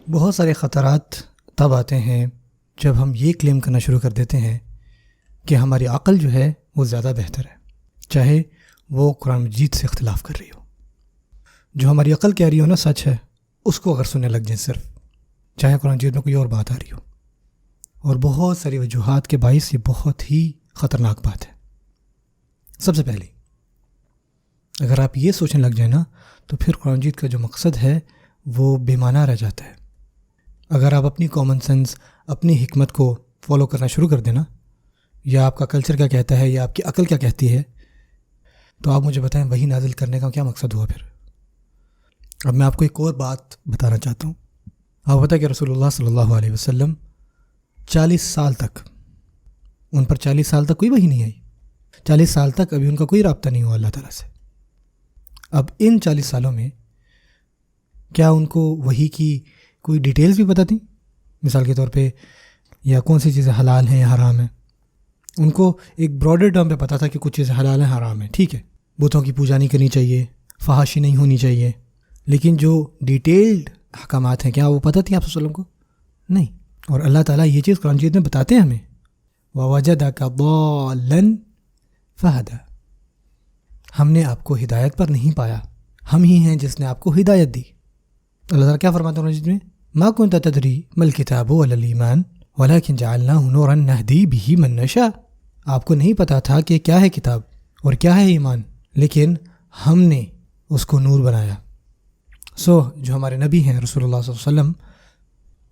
بہت سارے خطرات تب آتے ہیں جب ہم یہ کلیم کرنا شروع کر دیتے ہیں کہ ہماری عقل جو ہے وہ زیادہ بہتر ہے، چاہے وہ قرآن مجید سے اختلاف کر رہی ہو۔ جو ہماری عقل کہہ رہی ہو نا سچ ہے، اس کو اگر سننے لگ جائیں صرف، چاہے قرآن مجید میں کوئی اور بات آ رہی ہو، اور بہت ساری وجوہات کے باعث یہ بہت ہی خطرناک بات ہے۔ سب سے پہلے اگر آپ یہ سوچنے لگ جائیں نا تو پھر قرآن مجید کا جو مقصد ہے وہ بے معنی رہ جاتا ہے۔ اگر آپ اپنی کامن سینس، اپنی حکمت کو فالو کرنا شروع کر دینا، یا آپ کا کلچر کیا کہتا ہے یا آپ کی عقل کیا کہتی ہے، تو آپ مجھے بتائیں وہی نازل کرنے کا کیا مقصد ہوا پھر۔ اب میں آپ کو ایک اور بات بتانا چاہتا ہوں۔ آپ بتائیں کہ رسول اللہ صلی اللہ علیہ وسلم 40 سال تک، ان پر 40 سال تک کوئی وحی نہیں آئی، 40 سال تک ابھی ان کا کوئی رابطہ نہیں ہوا اللہ تعالیٰ سے۔ اب ان 40 سالوں میں کیا ان کو وحی کی کوئی ڈیٹیلز بھی پتہ تھیں؟ مثال کے طور پہ یا کون سی چیزیں حلال ہیں یا حرام ہیں؟ ان کو ایک براڈر ٹرم پہ پتہ تھا کہ کچھ چیزیں حلال ہیں، حرام ہیں، ٹھیک ہے، بتوں کی پوجا نہیں کرنی چاہیے، فحاشی نہیں ہونی چاہیے، لیکن جو ڈیٹیلڈ احکامات ہیں کیا وہ پتہ تھی آپ صلی اللہ علیہ وسلم کو؟ نہیں۔ اور اللہ تعالیٰ یہ چیز قرآن مجید میں بتاتے ہیں ہمیں، وَوَجَدَكَ ضَالًّا فَهَدَى، ہم نے آپ کو ہدایت پر نہیں پایا، ہم ہی ہیں جس نے آپ کو ہدایت دی۔ اللہ تعالیٰ کیا فرماتے ہیں قرآن میں؟ مَا كُنْتَ تَدْرِي مَا الْكِتَابُ وَلَا الْإِيمَانُ وَلَكِنْ جَعَلْنَاهُ نُورًا نَهْدِي بِهِ مَن نَّشَاءُ، آپ کو نہیں پتا تھا کہ کیا ہے کتاب اور کیا ہے ایمان، لیکن ہم نے اس کو نور بنایا۔ جو ہمارے نبی ہیں رسول اللہ صلی اللہ علیہ وسلم،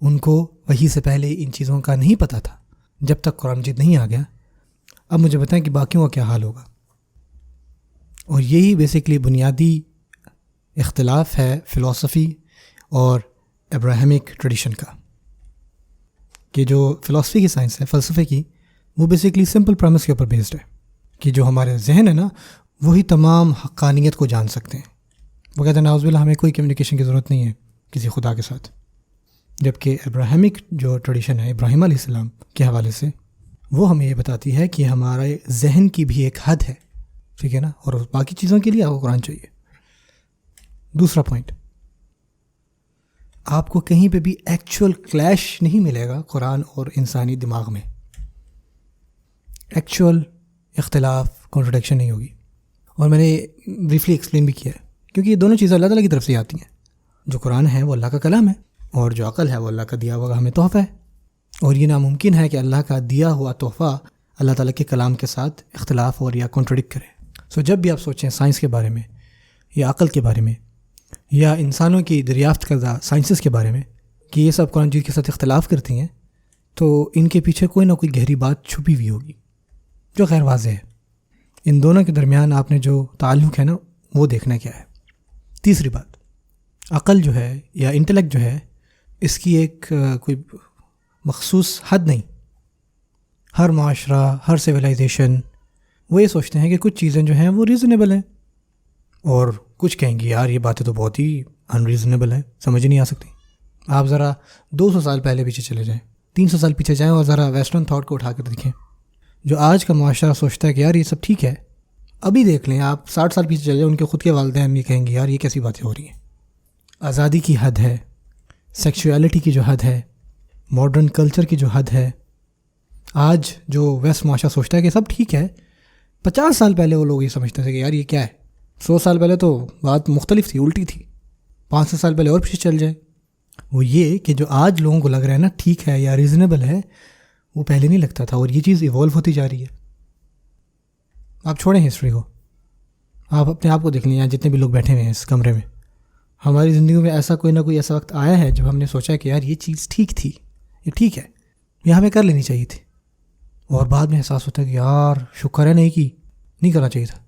ان کو وحی سے پہلے ان چیزوں کا نہیں پتہ تھا جب تک قرآن مجید نہیں آ گیا۔ اب مجھے بتائیں کہ باقیوں کا کیا حال ہوگا؟ اور یہی بیسیکلی بنیادی اختلاف ہے فلسفی اور ابراہیمک ٹریڈیشن کا، کہ جو فلسفی کی سائنس ہے، فلسفے کی، وہ بیسیکلی سمپل پریمس کے اوپر بیسڈ ہے کہ جو ہمارے ذہن ہے نا وہی تمام حقانیت کو جان سکتے ہیں۔ وہ کہتے ہیں نعوذ باللہ ہمیں کوئی کمیونیکیشن کی ضرورت نہیں ہے کسی خدا کے ساتھ، جبکہ ابراہیمک جو ٹریڈیشن ہے ابراہیم علیہ السلام کے حوالے سے، وہ ہمیں یہ بتاتی ہے کہ ہمارے ذہن کی بھی ایک حد ہے، ٹھیک ہے نا، اور باقی چیزوں کے لیے آپ کو قرآن چاہیے۔ دوسرا پوائنٹ، آپ کو کہیں پہ بھی ایکچول کلیش نہیں ملے گا قرآن اور انسانی دماغ میں، ایکچول اختلاف، کنٹرڈکشن نہیں ہوگی۔ اور میں نے بریفلی ایکسپلین بھی کیا ہے، کیونکہ یہ دونوں چیزیں اللہ تعالیٰ کی طرف سے آتی ہیں۔ جو قرآن ہے وہ اللہ کا کلام ہے، اور جو عقل ہے وہ اللہ کا دیا ہوا ہمیں تحفہ ہے، اور یہ ناممکن ہے کہ اللہ کا دیا ہوا تحفہ اللہ تعالیٰ کے کلام کے ساتھ اختلاف اور یا کنٹرڈکٹ کرے۔ جب بھی آپ سوچیں سائنس کے بارے میں یا عقل کے بارے میں یا انسانوں کی دریافت کردہ سائنسز کے بارے میں کہ یہ سب قرآن مجید کے ساتھ اختلاف کرتی ہیں، تو ان کے پیچھے کوئی نہ کوئی گہری بات چھپی ہوئی ہوگی جو غیر واضح ہے۔ ان دونوں کے درمیان آپ نے جو تعلق ہے نا وہ دیکھنا کیا ہے۔ تیسری بات، عقل جو ہے یا انٹلیکٹ جو ہے، اس کی ایک کوئی مخصوص حد نہیں۔ ہر معاشرہ، ہر سویلائزیشن وہ یہ سوچتے ہیں کہ کچھ چیزیں جو ہیں وہ ریزنیبل ہیں، اور کچھ کہیں گے یار یہ باتیں تو بہت ہی انریزنیبل ہیں، سمجھ نہیں آ سکتی۔ آپ ذرا 200 سال پہلے پیچھے چلے جائیں، 300 سال پیچھے جائیں، اور ذرا ویسٹرن تھاٹ کو اٹھا کر دیکھیں۔ جو آج کا معاشرہ سوچتا ہے کہ یار یہ سب ٹھیک ہے، ابھی دیکھ لیں آپ 60 سال پیچھے چلے جائیں، ان کے خود کے والدین یہ کہیں گے یار یہ کیسی باتیں ہو رہی ہیں۔ آزادی کی حد ہے، سیکشولیٹی کی جو حد ہے، ماڈرن کلچر کی جو حد ہے، آج جو ویسٹ معاشرہ سوچتا ہے کہ سب ٹھیک ہے، 50 سال پہلے وہ لوگ یہ سمجھتے تھے کہ یار یہ کیا ہے۔ 100 سال پہلے تو بات مختلف تھی، الٹی تھی۔ 500 سال پہلے اور پیچھے چل جائے، وہ یہ کہ جو آج لوگوں کو لگ رہا ہے نا ٹھیک ہے یا ریزنیبل ہے، وہ پہلے نہیں لگتا تھا، اور یہ چیز ایوالو ہوتی جا رہی ہے۔ آپ چھوڑیں ہسٹری کو، آپ اپنے آپ کو دیکھ لیں، یہاں جتنے بھی لوگ بیٹھے ہوئے ہیں اس کمرے میں، ہماری زندگی میں ایسا کوئی نہ کوئی ایسا وقت آیا ہے جب ہم نے سوچا کہ یار یہ چیز ٹھیک تھی، یہ ٹھیک ہے، یہ ہمیں کر لینی چاہیے تھی، اور بعد میں احساس ہوتا ہے کہ یار شکر ہے نہیں کرنا چاہیے تھا،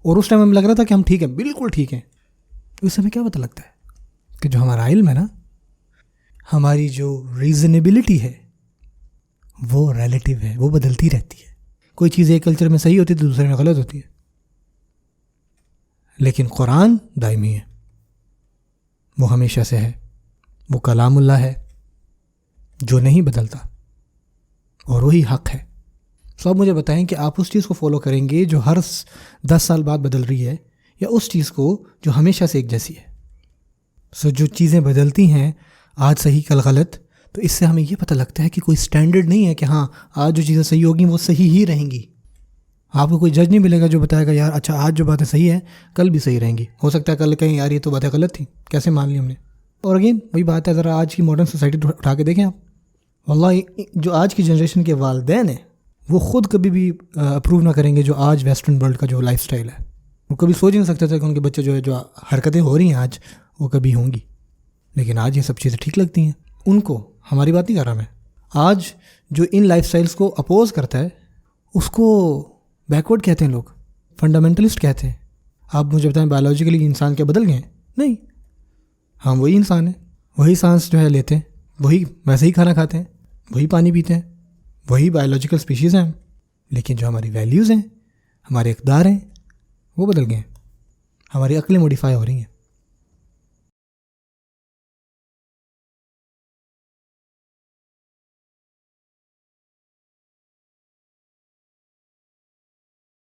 اور اس ٹائم ہمیں لگ رہا تھا کہ ہم ٹھیک ہیں، بالکل ٹھیک ہیں۔ اس سے ہمیں کیا پتہ لگتا ہے کہ جو ہمارا علم ہے نا، ہماری جو ریزنیبلٹی ہے وہ ریلیٹیو ہے، وہ بدلتی رہتی ہے۔ کوئی چیز ایک کلچر میں صحیح ہوتی ہے تو دوسرے میں غلط ہوتی ہے، لیکن قرآن دائمی ہے، وہ ہمیشہ سے ہے، وہ کلام اللہ ہے جو نہیں بدلتا، اور وہی حق ہے۔ اب مجھے بتائیں کہ آپ اس چیز کو فالو کریں گے جو ہر 10 سال بعد بدل رہی ہے، یا اس چیز کو جو ہمیشہ سے ایک جیسی ہے؟ جو چیزیں بدلتی ہیں آج صحیح کل غلط، تو اس سے ہمیں یہ پتہ لگتا ہے کہ کوئی سٹینڈرڈ نہیں ہے کہ ہاں آج جو چیزیں صحیح ہوگی وہ صحیح ہی رہیں گی. آپ کو کوئی جج نہیں ملے گا جو بتائے گا یار اچھا آج جو باتیں صحیح ہیں کل بھی صحیح رہیں گی. ہو سکتا ہے کل کہیں یار یہ تو باتیں غلط تھیں، کیسے مان لی ہم نے. اور اگین وہی بات ہے، ذرا آج کی ماڈرن سوسائٹی اٹھا کے دیکھیں آپ. واللہ جو آج کی جنریشن کے والدین ہیں وہ خود کبھی بھی اپروو نہ کریں گے جو آج ویسٹرن ورلڈ کا جو لائف سٹائل ہے. وہ کبھی سوچ ہی نہیں سکتے تھے کہ ان کے بچے جو ہے جو حرکتیں ہو رہی ہیں آج وہ کبھی ہوں گی. لیکن آج یہ سب چیزیں ٹھیک لگتی ہیں ان کو. ہماری بات نہیں کر رہا میں. آج جو ان لائف سٹائلس کو اپوز کرتا ہے اس کو بیکورڈ کہتے ہیں لوگ، فنڈامنٹلسٹ کہتے ہیں. آپ مجھے بتائیں بایولوجیکلی انسان کیا بدل گئے ہیں؟ نہیں، ہم وہی انسان ہیں، وہی سانس جو ہے لیتے ہیں، وہی ویسے ہی کھانا کھاتے ہیں، وہی پانی پیتے ہیں، وہی بایولوجیکل اسپیشیز ہیں ہم. لیکن جو ہماری ویلیوز ہیں، ہمارے اقدار ہیں، وہ بدل گئے ہیں. ہماری عقلیں موڈیفائی ہو رہی ہیں.